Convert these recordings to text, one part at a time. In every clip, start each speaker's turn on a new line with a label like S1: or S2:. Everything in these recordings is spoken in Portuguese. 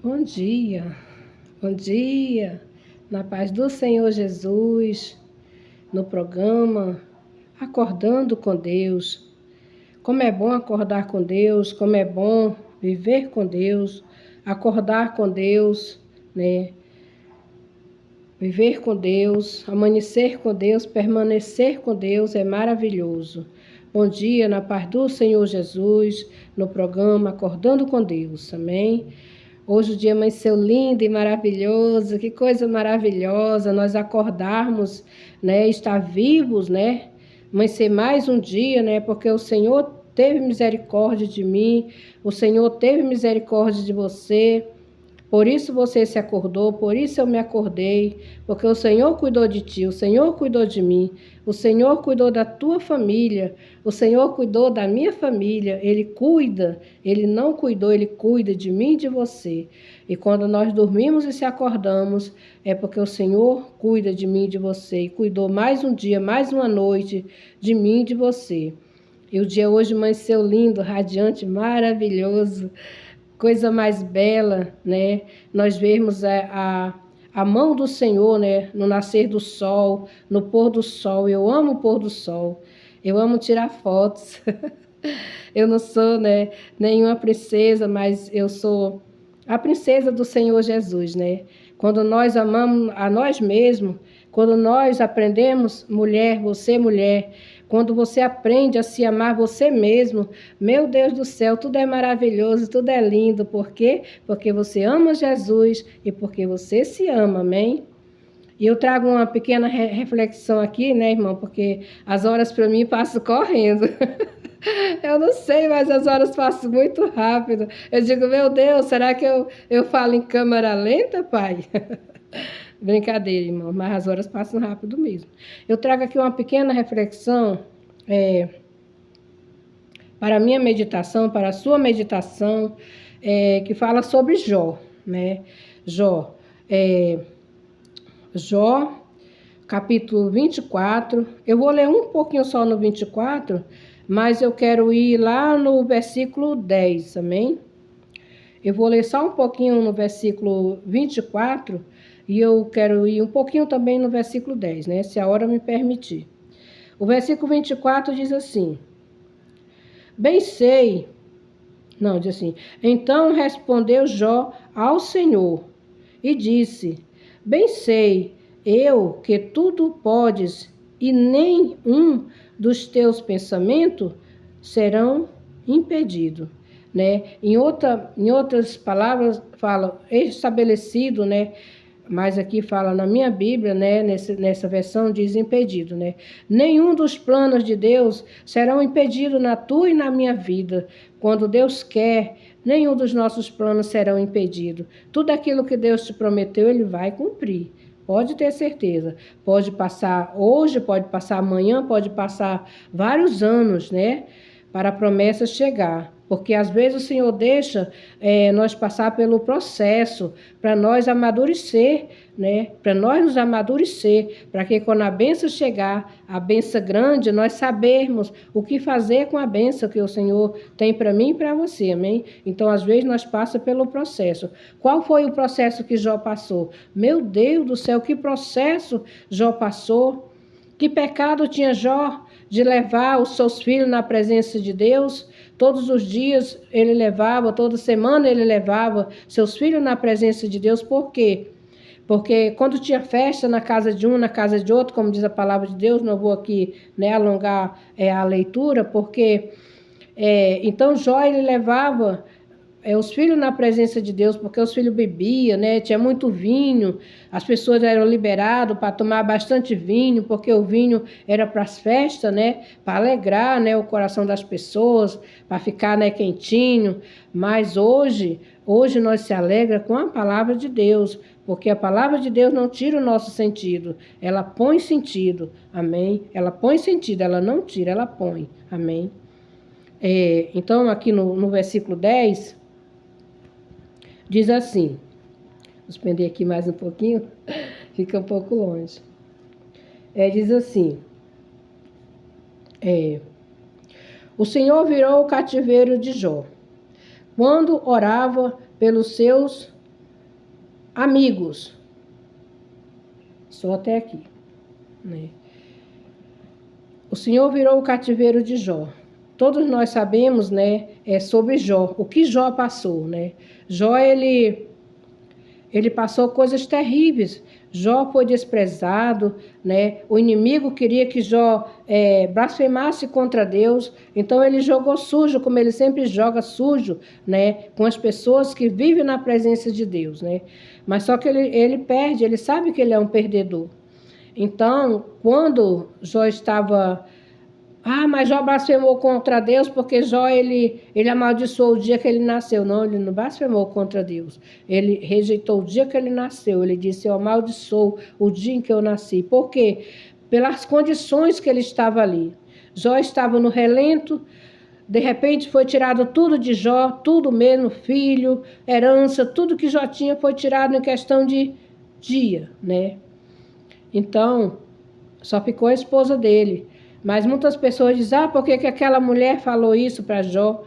S1: Bom dia, na paz do Senhor Jesus, no programa Acordando com Deus. Como é bom acordar com Deus, como é bom viver com Deus, acordar com Deus, né? Viver com Deus, amanhecer com Deus, permanecer com Deus é maravilhoso. Bom dia, na paz do Senhor Jesus, no programa Acordando com Deus, amém? Hoje o dia amanheceu lindo e maravilhoso, que coisa maravilhosa nós acordarmos, né, estar vivos, né, amanhecer mais um dia, né, porque o Senhor teve misericórdia de mim, o Senhor teve misericórdia de você. Por isso você se acordou, por isso eu me acordei, porque o Senhor cuidou de ti, o Senhor cuidou de mim, o Senhor cuidou da tua família, o Senhor cuidou da minha família, Ele cuida, Ele não cuidou, Ele cuida de mim e de você. E quando nós dormimos e se acordamos, é porque o Senhor cuida de mim e de você, e cuidou mais um dia, mais uma noite de mim e de você. E o dia hoje amanheceu lindo, radiante, maravilhoso. Coisa mais bela, né? Nós vemos a mão do Senhor, né? No nascer do sol, no pôr do sol. Eu amo o pôr do sol. Eu amo tirar fotos. Eu não sou, né, nenhuma princesa, mas eu sou a princesa do Senhor Jesus, né? Quando nós amamos a nós mesmos, quando nós aprendemos, mulher, quando você aprende a se amar você mesmo, meu Deus do céu, tudo é maravilhoso, tudo é lindo. Por quê? Porque você ama Jesus e porque você se ama, amém? E eu trago uma pequena reflexão aqui, né, irmão? Porque as horas para mim passam correndo. Eu não sei, mas as horas passam muito rápido. Eu digo, meu Deus, será que eu falo em câmera lenta, pai? Brincadeira, irmão, mas as horas passam rápido mesmo. Eu trago aqui uma pequena reflexão para a minha meditação, para a sua meditação, que fala sobre Jó, né? Jó, Jó, capítulo 24. Eu vou ler um pouquinho só no 24, mas eu quero ir lá no versículo 10, amém? Eu vou ler só um pouquinho no versículo 24 e eu quero ir um pouquinho também no versículo 10, né? Se a hora me permitir. O versículo 24 diz assim: Bem sei, não, diz assim, então respondeu Jó ao Senhor e disse, bem sei eu que tudo podes e nem um dos teus pensamentos serão impedidos. Né? Em outras palavras, fala estabelecido, né? Mas aqui fala na minha Bíblia, né? Nessa versão diz impedido, né? Nenhum dos planos de Deus serão impedidos na tua e na minha vida. Quando Deus quer, nenhum dos nossos planos serão impedidos. Tudo aquilo que Deus te prometeu, Ele vai cumprir. Pode ter certeza. Pode passar hoje, pode passar amanhã, pode passar vários anos, né? Para a promessa chegar. Porque às vezes o Senhor deixa nós passar pelo processo para nós amadurecer, né? Para nós nos amadurecer, para que quando a bênção chegar, a bênção grande, nós sabermos o que fazer com a bênção que o Senhor tem para mim e para você, amém? Então, às vezes, nós passamos pelo processo. Qual foi o processo que Jó passou? Meu Deus do céu, que processo Jó passou? Que pecado tinha Jó de levar os seus filhos na presença de Deus? Todos os dias ele levava, toda semana ele levava seus filhos na presença de Deus. Por quê? Porque quando tinha festa na casa de um, na casa de outro, como diz a palavra de Deus, não vou aqui, né, alongar a leitura, porque então Jó ele levava os filhos na presença de Deus, porque os filhos bebiam, né? Tinha muito vinho, as pessoas eram liberadas para tomar bastante vinho, porque o vinho era para as festas, né? Para alegrar, né, o coração das pessoas, para ficar, né, quentinho. Mas hoje nós se alegra com a palavra de Deus, porque a palavra de Deus não tira o nosso sentido, ela põe sentido, amém? Ela põe sentido, ela não tira, ela põe, amém? Então, aqui no versículo 10, diz assim, vou suspender aqui mais um pouquinho, fica um pouco longe. Diz assim, o Senhor virou o cativeiro de Jó, quando orava pelos seus amigos. Só até aqui, né? O Senhor virou o cativeiro de Jó. Todos nós sabemos, né, sobre Jó, o que Jó passou, né? Jó, ele passou coisas terríveis. Jó foi desprezado, né? O inimigo queria que Jó blasfemasse contra Deus. Então ele jogou sujo, como ele sempre joga sujo, né? Com as pessoas que vivem na presença de Deus, né? Mas só que ele perde, ele sabe que ele é um perdedor. Então, quando Jó estava... mas Jó blasfemou contra Deus porque Jó, ele amaldiçoou o dia que ele nasceu. Não, ele não blasfemou contra Deus. Ele rejeitou o dia que ele nasceu. Ele disse, eu amaldiçoo o dia em que eu nasci. Por quê? Pelas condições que ele estava ali. Jó estava no relento, de repente foi tirado tudo de Jó, tudo mesmo, filho, herança, tudo que Jó tinha foi tirado em questão de dia, né? Então, só ficou a esposa dele. Mas muitas pessoas dizem, por que aquela mulher falou isso para Jó?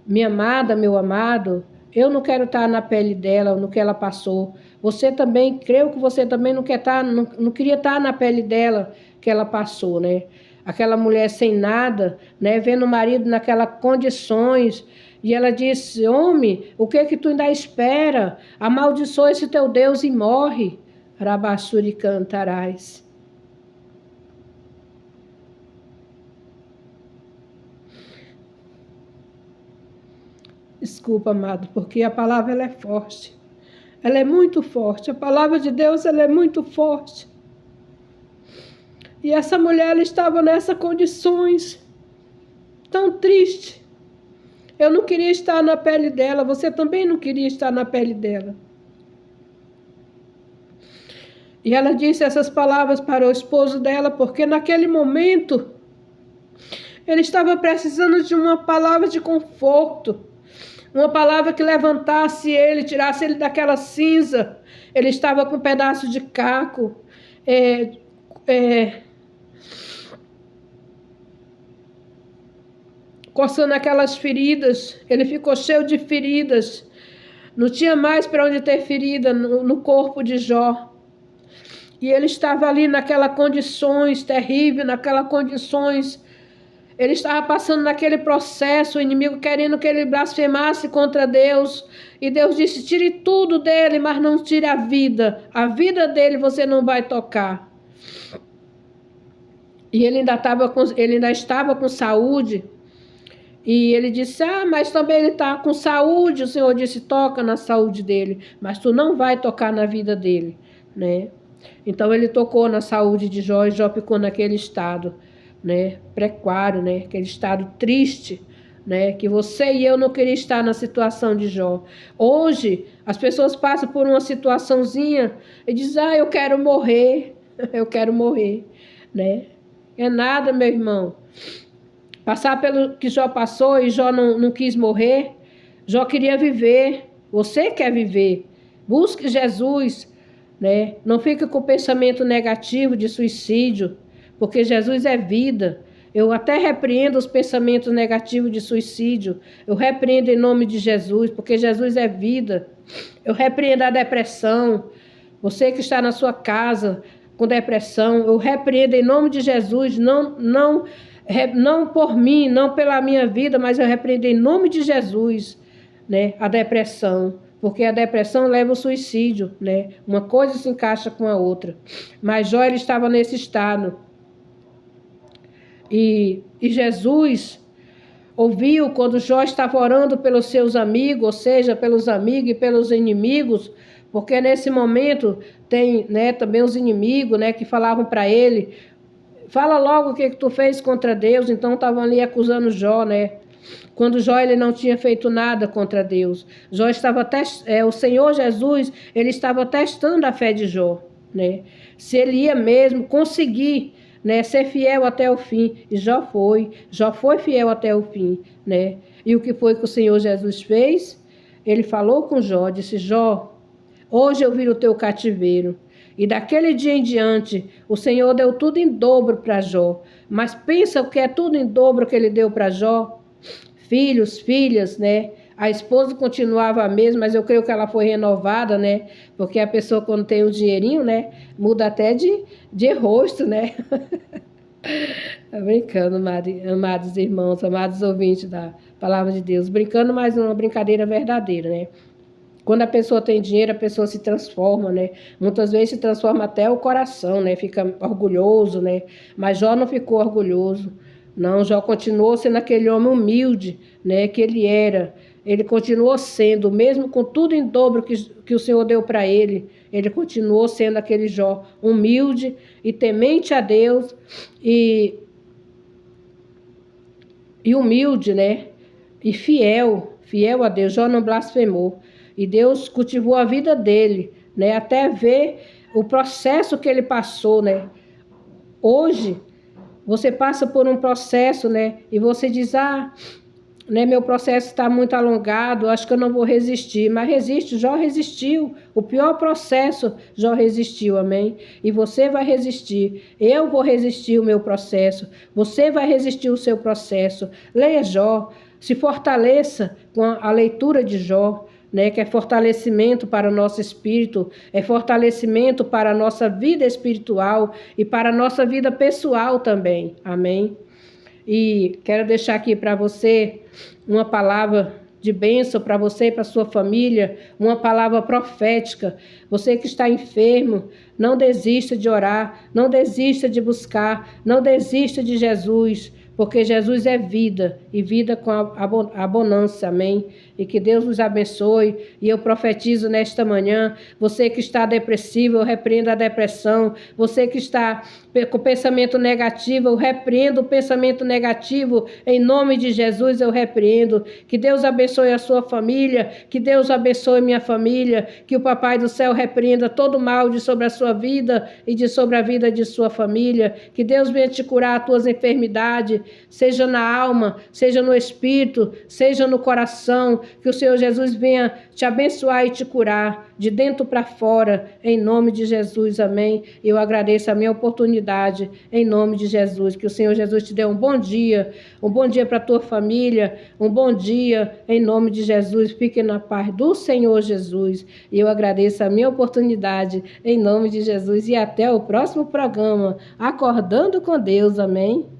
S1: Minha amada, meu amado, eu não quero estar na pele dela, no que ela passou. Você também, creio que você também não quer estar, não queria estar na pele dela que ela passou, né? Aquela mulher sem nada, né? Vendo o marido naquelas condições. E ela disse, homem, o que tu ainda espera? Amaldiçoa esse teu Deus e morre. Rabassuri cantarás. Desculpa, amado, porque a palavra ela é forte. Ela é muito forte. A palavra de Deus ela é muito forte. E essa mulher ela estava nessas condições tão triste. Eu não queria estar na pele dela. Você também não queria estar na pele dela. E ela disse essas palavras para o esposo dela, porque naquele momento ele estava precisando de uma palavra de conforto. Uma palavra que levantasse ele, tirasse ele daquela cinza. Ele estava com um pedaço de caco. Coçando aquelas feridas. Ele ficou cheio de feridas. Não tinha mais para onde ter ferida no corpo de Jó. E ele estava ali naquelas condições terríveis, naquelas condições... Ele estava passando naquele processo, o inimigo querendo que ele blasfemasse contra Deus. E Deus disse, tire tudo dele, mas não tire a vida. A vida dele você não vai tocar. E ele ainda estava com saúde. E ele disse, mas também ele está com saúde. O Senhor disse, toca na saúde dele, mas tu não vai tocar na vida dele, né? Então ele tocou na saúde de Jó e Jó ficou naquele estado, né, precário, né, aquele estado triste, né, que você e eu não queria estar na situação de Jó. Hoje as pessoas passam por uma situaçãozinha e dizem, eu quero morrer, eu quero morrer, né? É nada, meu irmão. Passar pelo que Jó passou e Jó não quis morrer. Jó queria viver. Você quer viver. Busque Jesus, né? Não fique com pensamento negativo de suicídio, porque Jesus é vida. Eu até repreendo os pensamentos negativos de suicídio. Eu repreendo em nome de Jesus, porque Jesus é vida. Eu repreendo a depressão. Você que está na sua casa com depressão, eu repreendo em nome de Jesus, não por mim, não pela minha vida, mas eu repreendo em nome de Jesus, né, a depressão. Porque a depressão leva ao suicídio, né? Uma coisa se encaixa com a outra. Mas Jó, ele estava nesse estado. E Jesus ouviu quando Jó estava orando pelos seus amigos, ou seja, pelos amigos e pelos inimigos, porque nesse momento tem, né, também os inimigos, né, que falavam para ele, fala logo o que tu fez contra Deus. Então estavam ali acusando Jó, né? Quando Jó ele não tinha feito nada contra Deus. Jó estava o Senhor Jesus, ele estava testando a fé de Jó, né? Se ele ia mesmo conseguir, né, ser fiel até o fim. E Jó foi fiel até o fim, né? E o que foi que o Senhor Jesus fez? Ele falou com Jó, disse, Jó, hoje eu vi o teu cativeiro. E daquele dia em diante, o Senhor deu tudo em dobro para Jó. Mas pensa o que é tudo em dobro que ele deu para Jó? Filhos, filhas, né? A esposa continuava a mesma, mas eu creio que ela foi renovada, né? Porque a pessoa, quando tem o dinheirinho, né? Muda até de rosto, né? Tá brincando, amados irmãos, amados ouvintes da palavra de Deus. Brincando, mas uma brincadeira verdadeira, né? Quando a pessoa tem dinheiro, a pessoa se transforma, né? Muitas vezes se transforma até o coração, né? Fica orgulhoso, né? Mas Jó não ficou orgulhoso. Não, Jó continuou sendo aquele homem humilde, né? Que ele era. Ele continuou sendo, mesmo com tudo em dobro que o Senhor deu para ele. Ele continuou sendo aquele Jó humilde e temente a Deus e humilde, né? E fiel a Deus. Jó não blasfemou. E Deus cultivou a vida dele, né? Até ver o processo que ele passou, né? Hoje, você passa por um processo, né? E você diz, né, meu processo está muito alongado, acho que eu não vou resistir. Mas resiste, Jó resistiu. O pior processo, Jó resistiu, amém? E você vai resistir. Eu vou resistir o meu processo. Você vai resistir o seu processo. Leia Jó, se fortaleça com a leitura de Jó, né, que é fortalecimento para o nosso espírito, é fortalecimento para a nossa vida espiritual e para a nossa vida pessoal também, amém? E quero deixar aqui para você uma palavra de bênção para você e para sua família, uma palavra profética. Você que está enfermo, não desista de orar, não desista de buscar, não desista de Jesus, porque Jesus é vida e vida com abundância, amém? E que Deus nos abençoe. E eu profetizo nesta manhã, você que está depressivo, eu repreendo a depressão. Você que está com pensamento negativo, eu repreendo o pensamento negativo. Em nome de Jesus, eu repreendo. Que Deus abençoe a sua família, que Deus abençoe minha família, que o Papai do Céu repreenda todo mal de sobre a sua vida e de sobre a vida de sua família. Que Deus venha te curar as tuas enfermidades, seja na alma, seja no espírito, seja no coração. Que o Senhor Jesus venha te abençoar e te curar de dentro para fora, em nome de Jesus, amém. Eu agradeço a minha oportunidade, em nome de Jesus. Que o Senhor Jesus te dê um bom dia para a tua família, um bom dia, em nome de Jesus. Fique na paz do Senhor Jesus. E eu agradeço a minha oportunidade, em nome de Jesus. E até o próximo programa, Acordando com Deus, amém.